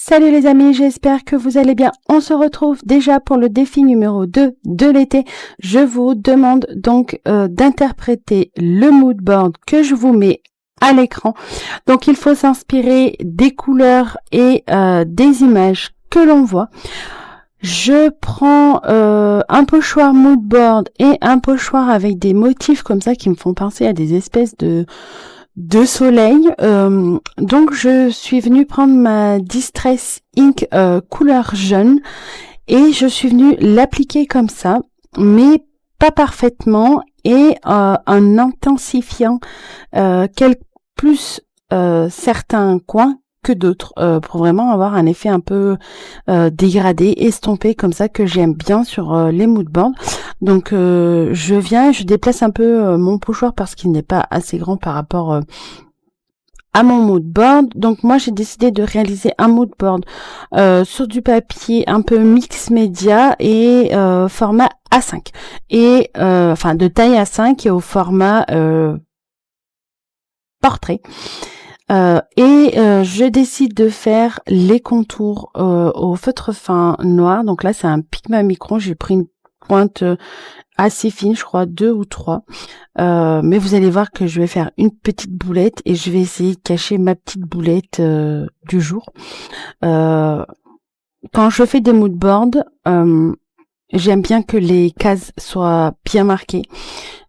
Salut les amis, j'espère que vous allez bien. On se retrouve déjà pour le défi numéro 2 de l'été. Je vous demande donc d'interpréter le mood board que je vous mets à l'écran. Donc il faut s'inspirer des couleurs et des images que l'on voit. Je prends un pochoir mood board et un pochoir avec des motifs comme ça qui me font penser à des espèces de soleil. Donc je suis venue prendre ma Distress Ink couleur jaune et je suis venue l'appliquer comme ça, mais pas parfaitement, et en intensifiant plus certains coins que d'autres, pour vraiment avoir un effet un peu dégradé, estompé comme ça, que j'aime bien sur les moodboards. Donc je déplace un peu mon pochoir parce qu'il n'est pas assez grand par rapport à mon moodboard. Donc moi j'ai décidé de réaliser un moodboard sur du papier un peu mix média et format A5 et enfin de taille A5 et au format portrait. Je décide de faire les contours au feutre fin noir. Donc là c'est un Pigma Micron, j'ai pris une pointe assez fine, je crois 2 ou 3, mais vous allez voir que je vais faire une petite boulette et je vais essayer de cacher ma petite boulette du jour. Quand je fais des moodboards, j'aime bien que les cases soient bien marquées.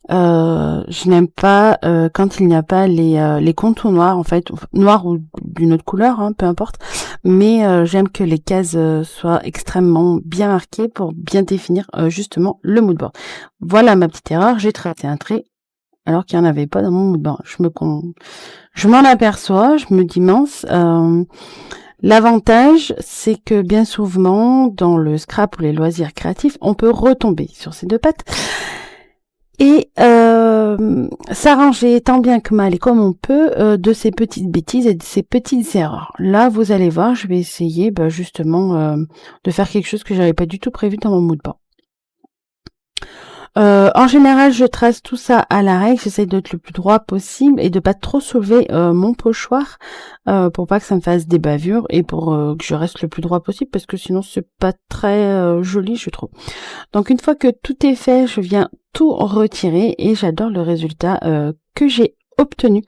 Je n'aime pas quand il n'y a pas les contours noirs, en fait, noirs ou d'une autre couleur, hein, peu importe, mais j'aime que les cases soient extrêmement bien marquées pour bien définir justement le moodboard. Voilà ma petite erreur, j'ai tracé un trait alors qu'il n'y en avait pas dans mon moodboard. Je m'en aperçois, je me dis mince. L'avantage, c'est que bien souvent, dans le scrap ou les loisirs créatifs, on peut retomber sur ces deux pattes et s'arranger tant bien que mal et comme on peut de ces petites bêtises et de ces petites erreurs. Là, vous allez voir, je vais essayer justement de faire quelque chose que j'avais pas du tout prévu dans mon moodboard. En général, je trace tout ça à la règle, j'essaie d'être le plus droit possible et de pas trop soulever mon pochoir pour pas que ça me fasse des bavures et pour que je reste le plus droit possible parce que sinon c'est pas très joli, je trouve. Donc une fois que tout est fait, je viens tout retirer et j'adore le résultat que j'ai obtenu.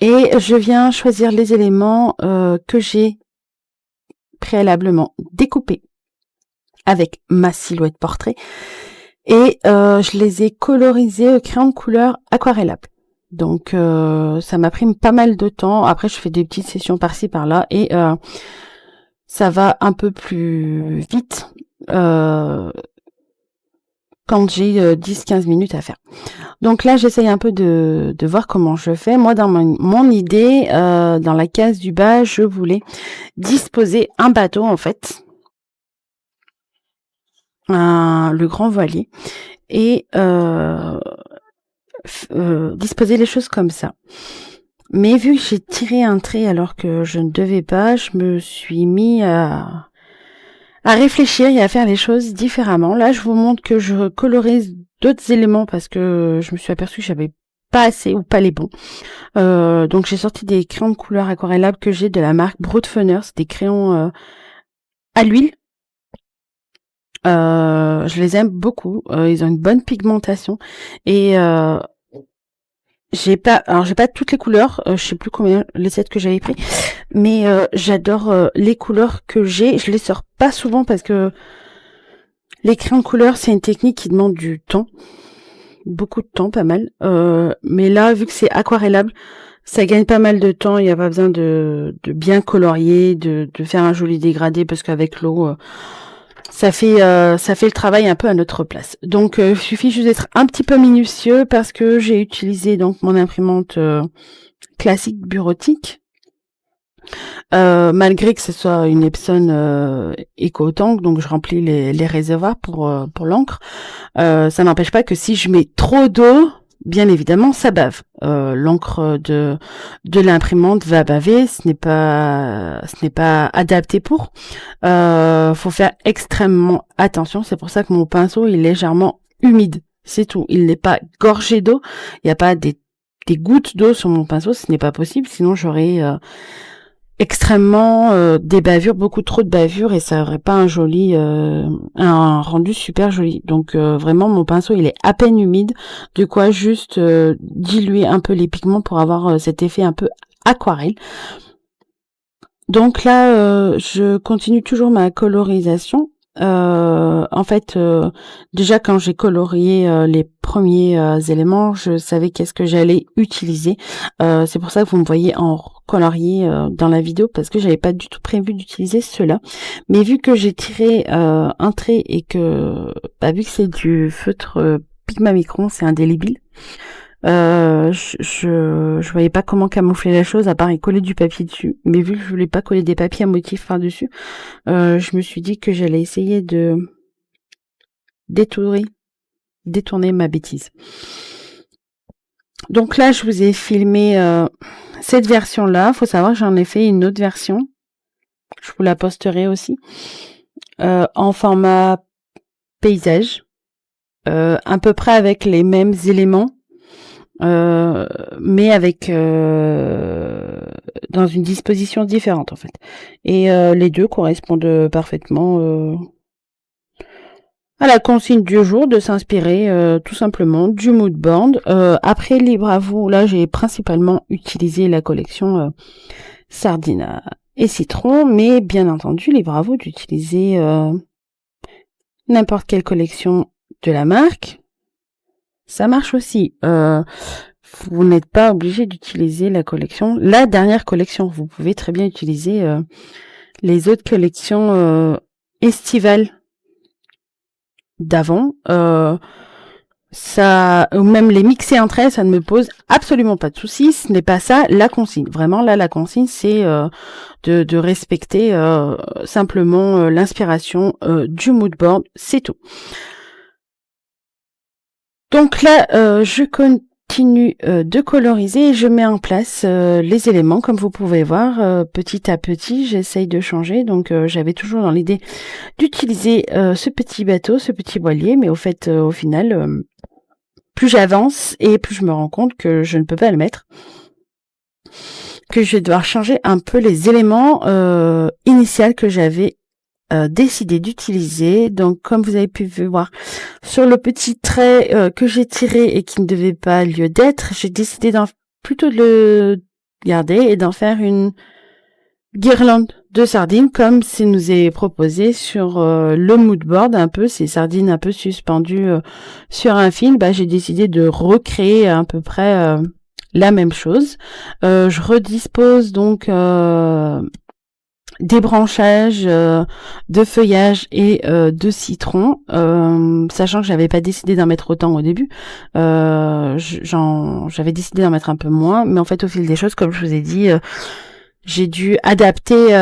Et je viens choisir les éléments que j'ai préalablement découpés avec ma silhouette portrait et je les ai colorisés au crayon de couleur aquarellable. Donc ça m'a pris pas mal de temps. Après je fais des petites sessions par-ci par-là et ça va un peu plus vite quand j'ai 10-15 minutes à faire. Donc là j'essaye un peu de voir comment je fais. Moi dans mon idée, dans la case du bas, je voulais disposer un bateau en fait, le grand voilier, et disposer les choses comme ça. Mais vu que j'ai tiré un trait alors que je ne devais pas, je me suis mis à réfléchir et à faire les choses différemment. Là, je vous montre que je colorise d'autres éléments parce que je me suis aperçue que j'avais pas assez ou pas les bons. Donc j'ai sorti des crayons de couleur aquarellables que j'ai de la marque Broadfunner. C'est des crayons à l'huile. Je les aime beaucoup. Ils ont une bonne pigmentation et j'ai pas toutes les couleurs. Je sais plus combien les 7 que j'avais pris, mais j'adore les couleurs que j'ai. Je les sors pas souvent parce que les crayons de couleur c'est une technique qui demande du temps, beaucoup de temps, pas mal. Mais là, vu que c'est aquarellable, ça gagne pas mal de temps. Il n'y a pas besoin de bien colorier, de faire un joli dégradé parce qu'avec l'eau ça fait le travail un peu à notre place. Donc il suffit juste d'être un petit peu minutieux parce que j'ai utilisé donc mon imprimante classique bureautique, malgré que ce soit une Epson EcoTank, donc je remplis les réservoirs pour l'encre. Ça n'empêche pas que si je mets trop d'eau, bien évidemment ça bave. L'encre de l'imprimante va baver, ce n'est pas adapté pour. Faut faire extrêmement attention, c'est pour ça que mon pinceau est légèrement humide, c'est tout. Il n'est pas gorgé d'eau, il n'y a pas des gouttes d'eau sur mon pinceau, ce n'est pas possible, sinon j'aurais extrêmement des bavures, beaucoup trop de bavures, et ça aurait pas un rendu super joli. Donc vraiment mon pinceau il est à peine humide, de quoi juste diluer un peu les pigments pour avoir cet effet un peu aquarelle. Donc là je continue toujours ma colorisation. En fait, déjà quand j'ai colorié les premiers éléments, je savais qu'est-ce que j'allais utiliser. C'est pour ça que vous me voyez en colorier dans la vidéo, parce que j'avais pas du tout prévu d'utiliser cela. Mais vu que j'ai tiré un trait et que, vu que c'est du feutre Pigmamicron, c'est indélébile. Je voyais pas comment camoufler la chose à part y coller du papier dessus, mais vu que je voulais pas coller des papiers à motifs par dessus, je me suis dit que j'allais essayer de détourner ma bêtise. Donc là je vous ai filmé cette version là. Faut savoir que j'en ai fait une autre version, je vous la posterai aussi, en format paysage, à peu près avec les mêmes éléments, mais avec dans une disposition différente en fait, et les deux correspondent parfaitement à la consigne du jour, de s'inspirer tout simplement du mood board. Après, libre à vous, là j'ai principalement utilisé la collection sardine et citron, mais bien entendu libre à vous d'utiliser n'importe quelle collection de la marque, ça marche aussi. Vous n'êtes pas obligé d'utiliser la dernière collection. Vous pouvez très bien utiliser les autres collections estivales d'avant. Ça, ou même les mixer entre elles, ça ne me pose absolument pas de soucis. Ce n'est pas ça la consigne. Vraiment, là, la consigne, c'est de respecter simplement l'inspiration du mood board. C'est tout. Donc là, je continue de coloriser et je mets en place les éléments. Comme vous pouvez voir, petit à petit, j'essaye de changer. Donc j'avais toujours dans l'idée d'utiliser ce petit bateau, ce petit voilier, mais au fait, au final, plus j'avance et plus je me rends compte que je ne peux pas le mettre, que je vais devoir changer un peu les éléments initiaux que j'avais décidé d'utiliser. Donc comme vous avez pu voir sur le petit trait que j'ai tiré et qui ne devait pas lieu d'être, j'ai décidé plutôt de le garder et d'en faire une guirlande de sardines, comme c'est nous est proposé sur le mood board, un peu ces sardines un peu suspendues sur un fil. J'ai décidé de recréer à peu près la même chose. Je redispose donc des branchages de feuillage et de citron, sachant que j'avais pas décidé d'en mettre autant au début. J'avais décidé d'en mettre un peu moins, mais en fait au fil des choses, comme je vous ai dit, j'ai dû adapter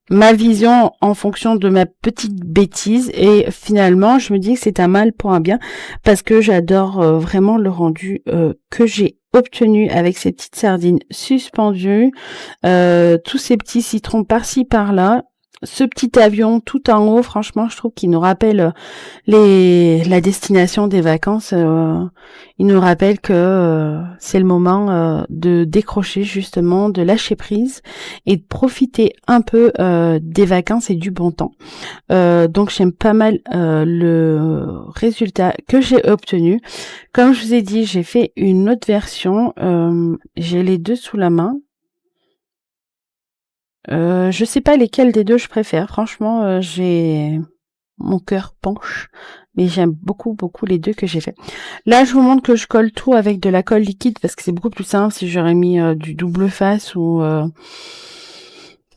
ma vision en fonction de ma petite bêtise, et finalement je me dis que c'est un mal pour un bien, parce que j'adore vraiment le rendu que j'ai obtenu avec ces petites sardines suspendues, tous ces petits citrons par-ci par-là, ce petit avion tout en haut. Franchement, je trouve qu'il nous rappelle la destination des vacances. Il nous rappelle que c'est le moment de décrocher, justement, de lâcher prise et de profiter un peu des vacances et du bon temps. Donc j'aime pas mal le résultat que j'ai obtenu. Comme je vous ai dit, j'ai fait une autre version. J'ai les deux sous la main. Je sais pas lesquels des deux je préfère. Franchement, mon cœur penche, mais j'aime beaucoup les deux que j'ai fait. Là, je vous montre que je colle tout avec de la colle liquide, parce que c'est beaucoup plus simple. Si j'aurais mis du double face, ou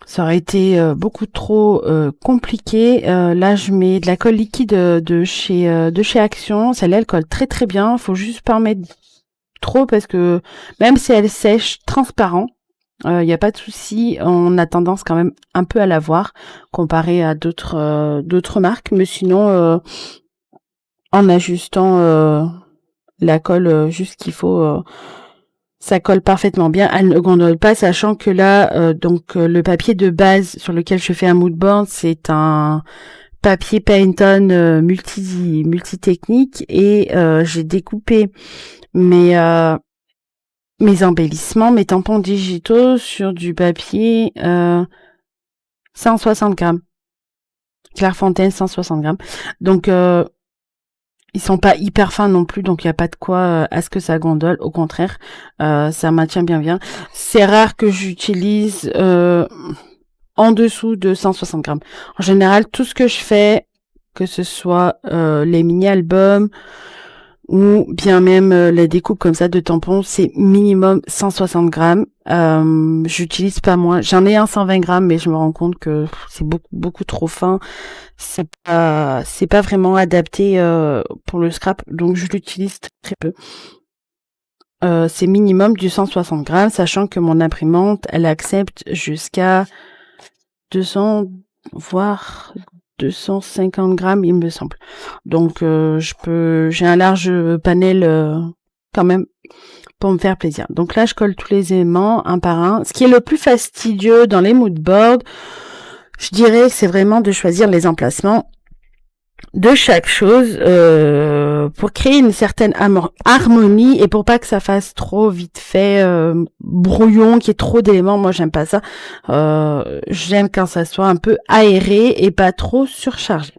ça aurait été beaucoup trop compliqué. Là, je mets de la colle liquide de chez Action. Celle-là, elle colle très très bien. Faut juste pas en mettre trop, parce que même si elle sèche transparent, il n'y a pas de souci. On a tendance quand même un peu à la voir comparé à d'autres marques, mais sinon en ajustant la colle juste qu'il faut, ça colle parfaitement bien. Elle ne gondole pas, sachant que là le papier de base sur lequel je fais un mood board, c'est un papier Pantone multi technique, et j'ai découpé mes mes embellissements, mes tampons digitaux sur du papier 160 grammes. Clairefontaine 160 grammes. Donc ils sont pas hyper fins non plus, donc il n'y a pas de quoi à ce que ça gondole. Au contraire, ça maintient bien. C'est rare que j'utilise en dessous de 160 grammes. En général, tout ce que je fais, que ce soit les mini-albums ou bien même les découpes comme ça de tampons, c'est minimum 160 grammes. J'utilise pas moins. J'en ai un 120 grammes, mais je me rends compte que c'est beaucoup trop fin. C'est pas vraiment adapté pour le scrap, donc je l'utilise très peu. C'est minimum du 160 grammes, sachant que mon imprimante, elle accepte jusqu'à 200, voire 250 grammes, il me semble. Donc, j'ai un large panel quand même pour me faire plaisir. Donc là, je colle tous les éléments un par un. Ce qui est le plus fastidieux dans les mood boards, je dirais, c'est vraiment de choisir les emplacements de chaque chose pour créer une certaine harmonie et pour pas que ça fasse trop vite fait brouillon, qu'il y ait trop d'éléments. Moi, j'aime pas ça. J'aime quand ça soit un peu aéré et pas trop surchargé.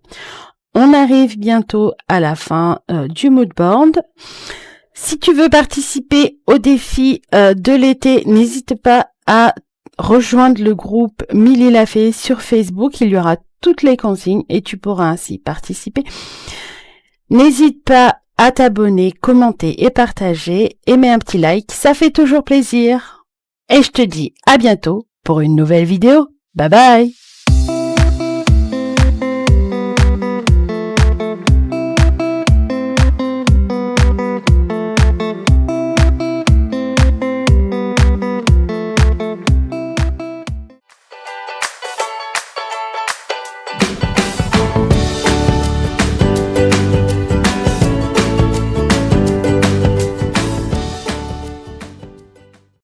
On arrive bientôt à la fin du mood board. Si tu veux participer au défi de l'été, n'hésite pas à rejoindre le groupe Milly l'a fait sur Facebook. Il y aura toutes les consignes et tu pourras ainsi participer. N'hésite pas à t'abonner, commenter et partager et mets un petit like, ça fait toujours plaisir. Et je te dis à bientôt pour une nouvelle vidéo. Bye bye!